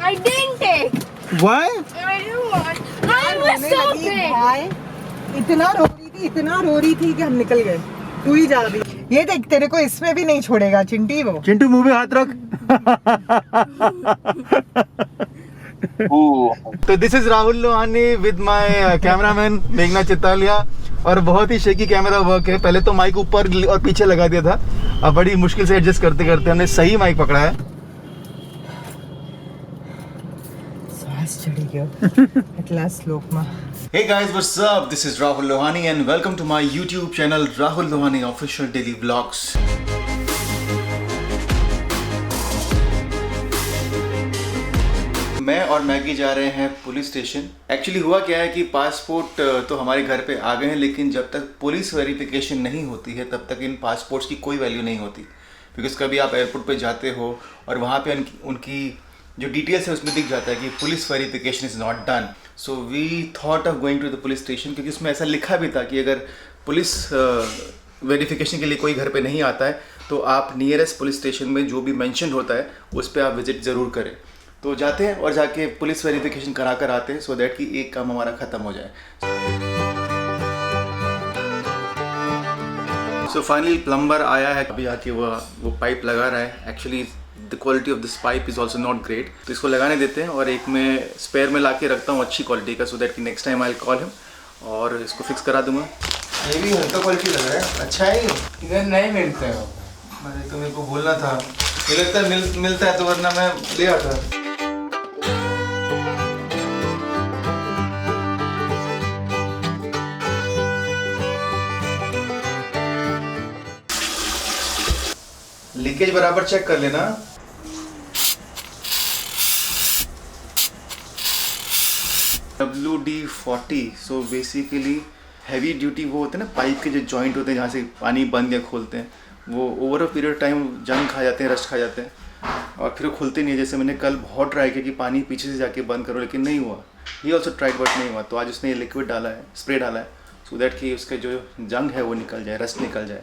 I didn't take. Why? I didn't want. I was so big. भाई इतना रो रही थी कि हम निकल गए। तू ही जा रही। ये देख तेरे को इसमें भी नहीं छोड़ेगा चिंटी वो। चिंटू मुंह में हाथ रख। तो this is Rahul Lohani with my cameraman मेघना चित्तालिया और बहुत ही शेकी कैमरा वर्क है। पहले तो माइक ऊपर और पीछे लगा दिया था, अब बड़ी मुश्किल से एडजस्ट करते करते हमने सही माइक पकड़ा है। सांस चढ़ी गया। At last लोकमा। Hey guys, what's up? This is Rahul Lohani and welcome to my YouTube channel Rahul Lohani Official Daily Vlogs. मैं और मैगी जा रहे हैं पुलिस स्टेशन। एक्चुअली हुआ क्या है कि पासपोर्ट तो हमारे घर पे आ गए हैं, लेकिन जब तक पुलिस वेरिफिकेशन नहीं होती है तब तक इन पासपोर्ट्स की कोई वैल्यू नहीं होती। बिकॉज कभी आप एयरपोर्ट पे जाते हो और वहाँ पे उनकी जो डिटेल्स है उसमें दिख जाता है कि police verification is not done. So we thought of going to the police station, क्योंकि उसमें ऐसा लिखा भी था कि अगर पुलिस वेरिफिकेशन के लिए कोई घर पे नहीं आता है तो आप नियरेस्ट पुलिस स्टेशन में जो भी मेंशन होता है उस पर आप विजिट ज़रूर करें। तो जाते हैं और जाके पुलिस वेरिफिकेशन करा कर आते हैं, सो दैट कि एक काम हमारा ख़त्म हो जाए। सो फाइनली प्लम्बर आया है, अभी आके वो पाइप लगा रहा है। Actually the quality of this pipe is also not great, तो इसको लगाने देते हैं और एक मैं स्पेयर में ला के रखता हूँ अच्छी क्वालिटी का, सो दैट कि next time I will call him और इसको फिक्स करा दूंगा। ये भी हल्का क्वालिटी लग रहा है, अच्छा है। इधर नहीं मिलता है, अरे तो मेरे को बोलना था, मुझे लगता है मिलता है तो वरना मैं ले आता। लीकेज बराबर चेक कर लेना। WD-40 so basically heavy duty वो होते हैं ना, पाइप के जो जॉइंट होते हैं जहाँ से पानी बंद या खोलते हैं, वो ओवर अ पीरियड टाइम जंग खा जाते हैं, रस्ट खा जाते हैं और फिर वो खुलते नहीं है। जैसे मैंने कल बहुत ट्राई किया कि पानी पीछे से जाके बंद करो, लेकिन नहीं हुआ। ही ऑल्सो ट्राइड बट नहीं हुआ। तो आज उसने ये लिक्विड डाला है, स्प्रे डाला है, सो दैट कि उसका जो जंग है वो निकल जाए, रस्ट निकल जाए।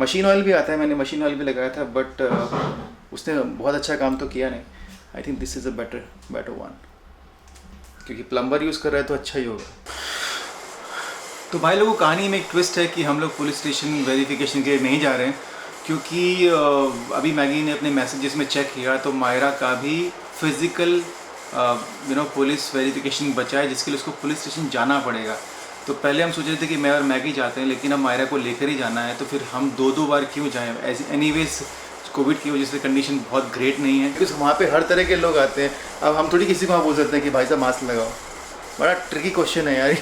मशीन ऑयल भी आता है, मैंने मशीन ऑयल भी लगाया था, बट उसने बहुत अच्छा काम तो किया नहीं। I think this is a better one, क्योंकि प्लम्बर यूज़ कर रहा है तो अच्छा ही होगा। तो भाई लोगों, कहानी में एक ट्विस्ट है कि हम लोग पुलिस स्टेशन वेरिफिकेशन के लिए नहीं जा रहे हैं, क्योंकि अभी मैगी ने अपने मैसेजेस में चेक किया तो मायरा का भी फिज़िकल पुलिस वेरिफिकेशन बचा है, जिसके लिए उसको पुलिस स्टेशन जाना पड़ेगा। तो पहले हम सोच रहे थे कि मैं और मैगी जाते हैं, लेकिन अब मायरा को लेकर ही जाना है, तो फिर हम दो बार क्यों जाएं। एनीवेज कोविड की वजह से कंडीशन बहुत ग्रेट नहीं है, क्योंकि वहाँ पे हर तरह के लोग आते हैं। अब हम थोड़ी किसी को वहाँ बोल सकते हैं कि भाई साहब मास्क लगाओ। बड़ा ट्रिकी क्वेश्चन है यार।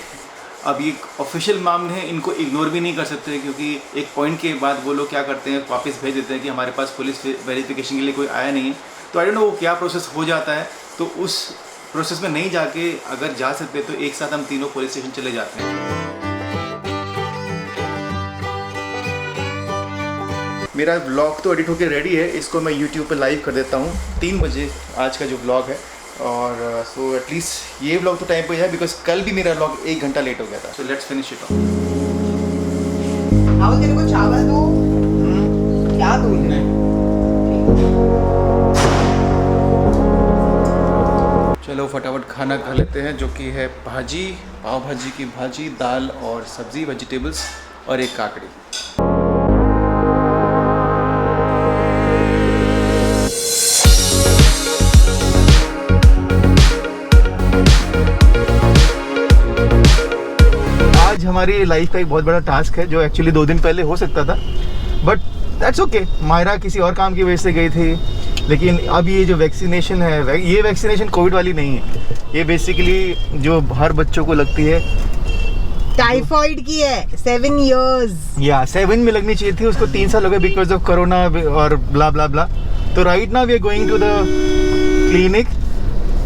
अब ये ऑफिशियल मामले हैं, इनको इग्नोर भी नहीं कर सकते, क्योंकि एक पॉइंट के बाद वो लोग क्या करते हैं, वापस भेज देते हैं कि हमारे पास पुलिस वेरिफिकेशन के लिए कोई आया नहीं है। तो आई डोंट नो वो क्या प्रोसेस हो जाता है। तो उस प्रोसेस में नहीं जाके अगर जा सकते तो एक साथ हम तीनों पुलिस स्टेशन चले जाते हैं। मेरा व्लॉग तो एडिट होकर रेडी है, इसको मैं यूट्यूब पे लाइव कर देता हूँ 3 बजे आज का जो व्लॉग है। और सो एटलीस्ट ये व्लॉग तो टाइम पे है, बिकॉज कल भी मेरा व्लॉग 1 घंटा लेट हो गया था। So let's finish it of. Rahul तेरे को चावल दो, क्या दूँ? चलो फटाफट खाना खा लेते हैं, जो कि है भाजी, पाव भाजी की भाजी, दाल और सब्जी, वेजिटेबल्स और एक काकड़ी। आज हमारी लाइफ का एक बहुत बड़ा टास्क है, जो एक्चुअली 2 दिन पहले हो सकता था, बट दैट्स ओके। मायरा किसी और काम की वजह से गई थी, लेकिन अब ये जो वैक्सीनेशन है, ये वैक्सीनेशन कोविड वाली नहीं है, ये बेसिकली जो हर बच्चों को लगती है, टाइफाइड की है। 7 years या 7 में लगनी चाहिए थी, उसको 3 साल हो गए बिकॉज ऑफ कोरोना और ब्ला ब्ला ब्ला। तो right now we are going to the clinic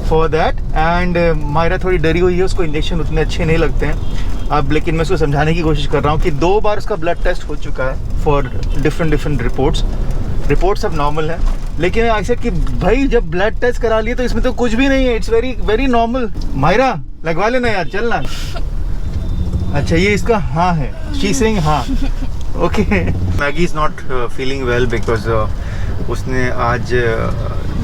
for that, and Myra थोड़ी डरी हुई है, उसको इंजेक्शन उतने अच्छे नहीं लगते हैं अब, लेकिन मैं उसको समझाने की कोशिश कर रहा हूँ कि 2 बार उसका ब्लड टेस्ट हो चुका है फॉर डिफरेंट रिपोर्ट्स सब नॉर्मल है। लेकिन आई सेड कि भाई जब ब्लड टेस्ट करा लिए तो इसमें तो कुछ भी नहीं है, इट्स वेरी नॉर्मल। मायरा लगवा लेना यार, चलना। अच्छा ये इसका हाँ है, शी सेइंग हाँ, okay. Maggi is not feeling well because उसने आज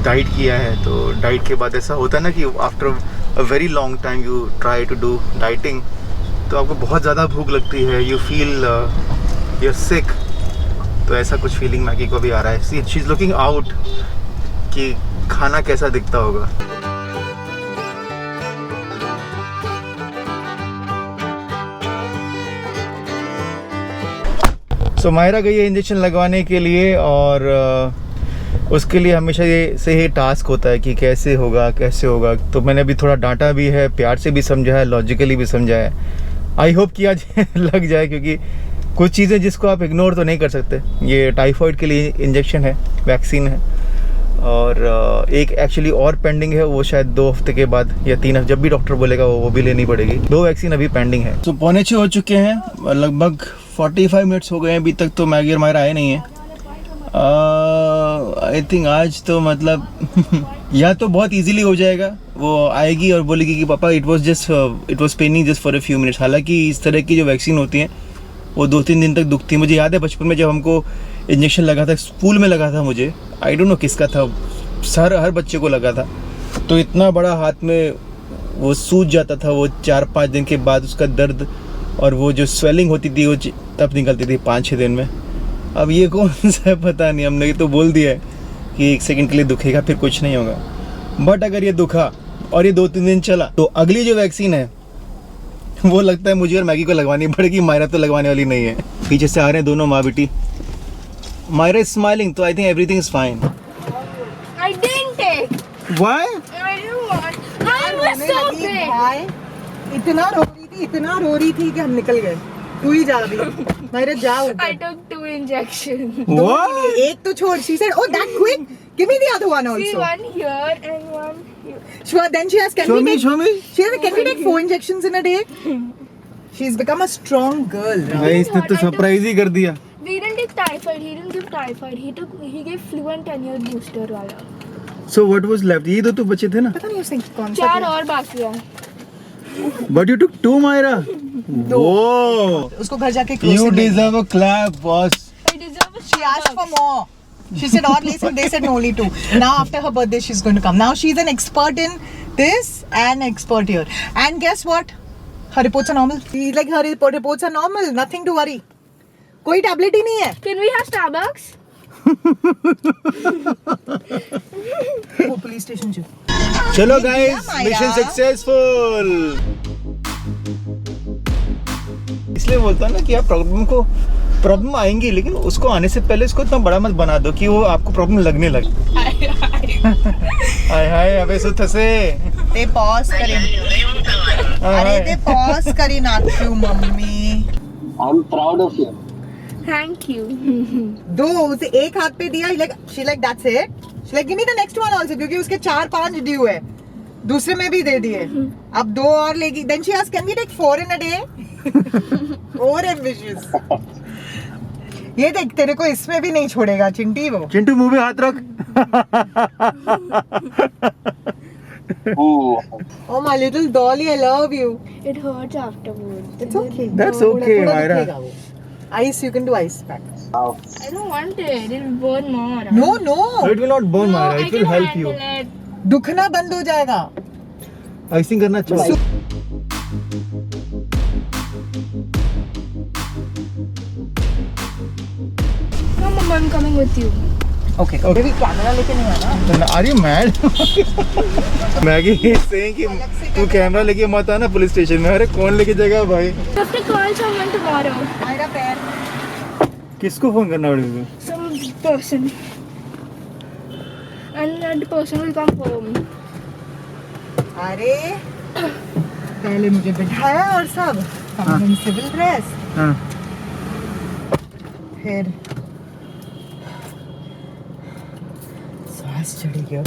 डाइट किया है, तो डाइट के बाद ऐसा होता है ना कि after a very long time you try to do dieting, तो आपको बहुत ज़्यादा भूख लगती है, you feel you are sick. तो ऐसा कुछ फीलिंग मैगी को भी आ रहा है। शी इज़ लुकिंग आउट कि खाना कैसा दिखता होगा। तो मायरा गई है इंजेक्शन लगवाने के लिए, और उसके लिए हमेशा ये टास्क होता है कि कैसे होगा। तो मैंने अभी थोड़ा डांटा भी है, प्यार से भी समझाया, लॉजिकली भी समझाया। आई होप कि आज लग जाए, क्योंकि कुछ चीज़ें जिसको आप इग्नोर तो नहीं कर सकते। ये टाइफाइड के लिए इंजेक्शन है, वैक्सीन है, और एक एक्चुअली और पेंडिंग है, वो शायद 2 हफ्ते के बाद या 3 हफ्ते, जब भी डॉक्टर बोलेगा वो भी लेनी पड़ेगी। 2 वैक्सीन अभी पेंडिंग है। तो 6:45 हो चुके हैं, लगभग 45 मिनट्स हो गए हैं अभी तक, तो मैगी और मायरा आए नहीं है। आई थिंक आज तो मतलब या तो बहुत इजीली हो जाएगा, वो आएगी और बोलेगी कि पापा it was paining just for a few minutes. हालांकि इस तरह की जो वैक्सीन होती हैं वो 2-3 दिन तक दुखती है। मुझे याद है बचपन में जब हमको इंजेक्शन लगा था, स्कूल में लगा था मुझे, आई डोंट नो किसका था, हर बच्चे को लगा था, तो इतना बड़ा हाथ में वो सूज जाता था। वो 4-5 दिन के बाद उसका दर्द और वो जो स्वेलिंग होती थी वो तब निकलती थी 5-6 दिन में। अब ये कौन सा है पता नहीं, हमने तो बोल दिया है कि 1 सेकंड के लिए दुखेगा फिर कुछ नहीं होगा। बट अगर ये दुखा और ये 2-3 दिन चला, तो अगली जो वैक्सीन है वो लगता है मुझे और मैगी को लगवानी पड़ेगी। मायरा तो लगवाने वाली नहीं है। पीछे से आ रहे हैं दोनों माँ बेटी। मायरा इज स्माइलिंग, तो I think everything is fine. I didn't take. Why? I didn't want. I was so big. भाई इतना रो रही थी कि हम निकल गए। तू ही जा अभी। मायरा जाओ। I took 2 injections. What? एक तो छोड़। She said, "Oh, that quick? Give me the other one See, also." one here and one here. Sure. Then she asked, "Can Show we me, take?" show me. She said, "Can we take 4 injections in a day?" She's become a strong girl now. भाई इसने तो surprise ही कर दिया। We didn't take typhoid. He didn't give typhoid. He gave flu and 10-year booster वाला. So what was left? ये तो बचे थे ना? पता नहीं उसने कौन सा 4 दिया। और बाकी है. But you took 2, Myra. Whoa! उसको घर जाके You deserve a clap, boss. I deserve a She asked for more. She said all this and they said only 2. Now after her birthday she's going to come. Now she's an expert in this and expert here. And guess what? Her reports are normal. She's like her reports are normal. Nothing to worry. कोई tablet ही नहीं है। Can we have Starbucks? वो police station से। चलो guys, Myra. mission successful. इसलिए बोलता हूँ ना कि आप प्रॉब्लम आएंगी, लेकिन उसको आने से पहले उसको इतना बड़ा मत बना दो कि वो आपको प्रॉब्लम लगने लगे। हाय हाय अबे सुथसे। ते पॉज करें। अरे ते पॉज करी Nathu mummy. I'm proud of you. Thank you. दो उसे एक हाथ पे दिया, she like that's it. She like give me the next one also, क्योंकि उसके 4-5 ड्यू है, दूसरे में भी दे दिए, अब 2 और लेगी। Then she asked, can we take 4 in a day? More ambitious. ये देख तेरे को इसमें भी नहीं छोड़ेगा चिंटी वो। चिंटू मुंह पे हाथ रख। Ooh. Oh my little dolly, I love you. It hurts afterwards. It's okay. That's okay, Myra. Ice, you can do ice pack. Wow. I don't want it. It will burn more. No, no. It will not burn, Myra. I It will can help you. handle it. दुखना बंद हो जाएगा। Icing करना चाहिए। No, Mom, I'm coming with you. Okay. Okay. भी camera लेके नहीं आना। Are you mad? Maggi is saying कि तू कैमरा लेके मत आना पुलिस स्टेशन में। अरे कौन लेके जाएगा भाई? I have to call someone tomorrow. मेरा पैर। किसको फोन करना पड़ेगा? Some person. And that person will come home. अरे पहले मुझे बिठाया और सब हम सिविल ड्रेस, हाँ। फिर सांस चढ़ी गया।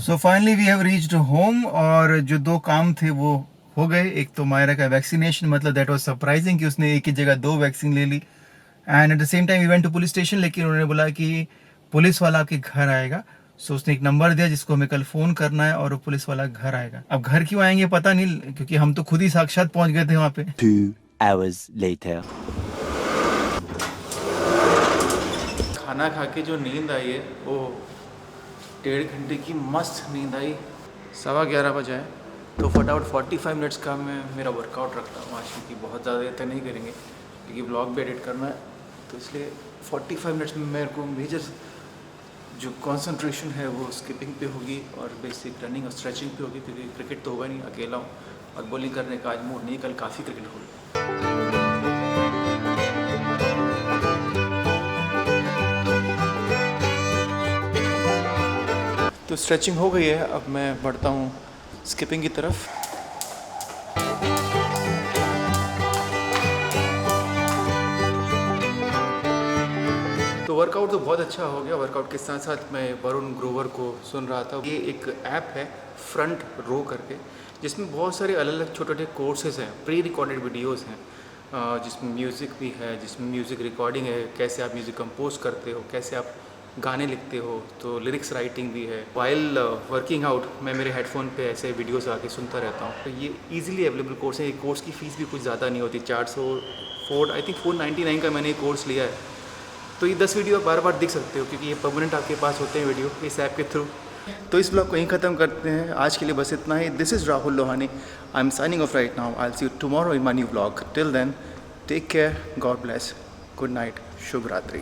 So finally we have reached home, और जो 2 काम थे वो हो गए। एक तो मायरा का वैक्सीनेशन, मतलब दैट वाज सरप्राइजिंग कि उसने एक ही जगह 2 वैक्सीन ले ली। And at the same time we went to police station, लेकिन उन्होंने बोला कि पुलिस वाला आपके घर आएगा सो उसने एक नंबर दिया जिसको हमें कल फ़ोन करना है और वो पुलिस वाला घर आएगा। अब घर क्यों आएंगे पता नहीं, क्योंकि हम तो खुद ही साक्षात पहुंच गए थे वहाँ पे। 2 hours later. खाना खा के जो नींद आई है वो 1.5 घंटे की मस्त नींद आई। 11:15 बजे है तो फटाफट 45 मिनट्स का मैं मेरा वर्कआउट रखता हूँ आज, क्योंकि बहुत ज़्यादा देर तक नहीं करेंगे क्योंकि ब्लॉग भी एडिट करना है। तो इसलिए 45 मिनट्स में मेरे को मेजर जो कंसंट्रेशन है वो स्किपिंग पे होगी और बेसिक रनिंग और स्ट्रेचिंग पे होगी, क्योंकि क्रिकेट तो होगा नहीं, अकेला हूँ और बॉलिंग करने का आज मूड नहीं, कल काफ़ी क्रिकेट होगी। तो स्ट्रेचिंग हो गई है, अब मैं बढ़ता हूँ स्किपिंग की तरफ। तो वर्कआउट तो बहुत अच्छा हो गया। वर्कआउट के साथ साथ मैं वरुण ग्रोवर को सुन रहा था। ये एक ऐप है फ्रंट रो करके, जिसमें बहुत सारे अलग अलग छोटे छोटे कोर्सेज हैं, प्री रिकॉर्डेड वीडियोस हैं, जिसमें म्यूज़िक भी है, जिसमें म्यूज़िक रिकॉर्डिंग है, कैसे आप म्यूज़िक कंपोज करते हो, कैसे आप गाने लिखते हो, तो लिरिक्स राइटिंग भी है। वाइल वर्किंग आउट मैं मेरे हेडफोन पे ऐसे वीडियोस आके सुनता रहता हूँ। तो ये इजीली अवेलेबल कोर्स है। ये कोर्स की फ़ीस भी कुछ ज़्यादा नहीं होती, 499 का मैंने ये कोर्स लिया है। तो ये 10 वीडियो बार बार देख सकते हो, क्योंकि ये परमानेंट आपके पास होते हैं वीडियो इस ऐप के थ्रू। तो इस ब्लॉग को यहीं ख़त्म करते हैं। आज के लिए बस इतना ही। This is Rahul Lohani, I am signing off right now. I will see you tomorrow in my new blog. Till then take care, God bless, good night, शुभ रात्रि।